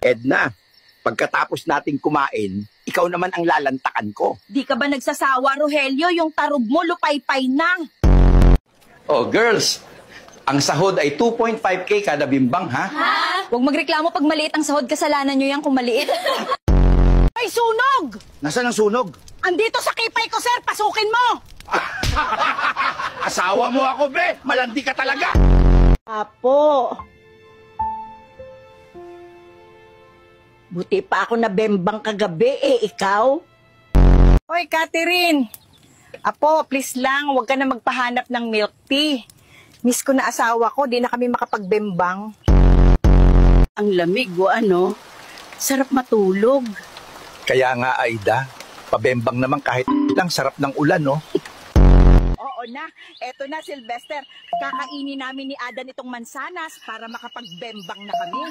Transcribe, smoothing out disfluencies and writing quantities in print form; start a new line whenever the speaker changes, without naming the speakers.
Edna, pagkatapos nating kumain, ikaw naman ang lalantakan ko.
Di ka ba nagsasawa, Rogelio? Yung tarog mo, lupay-pay na.
Oh, girls, ang sahod ay 2.5K kada bimbang, ha?
Huwag magreklamo pag maliit ang sahod, kasalanan nyo yan kung maliit. Ay, sunog!
Nasaan ang sunog?
Andito sa kipay ko, sir. Pasukin mo!
Asawa mo ako, be! Malandi ka talaga!
Apo. Buti pa ako na bembang kagabi, ikaw?
Hoy, Catherine! Apo, please lang, huwag ka na magpahanap ng milk tea. Miss ko na asawa ko, di na kami makapagbembang.
Ang lamig o ano? Sarap matulog.
Kaya nga, Aida, pabembang naman kahit lang sarap ng ulan, no?
Oo na, eto na, Sylvester. Kakainin namin ni Adan itong mansanas para makapagbembang na kami.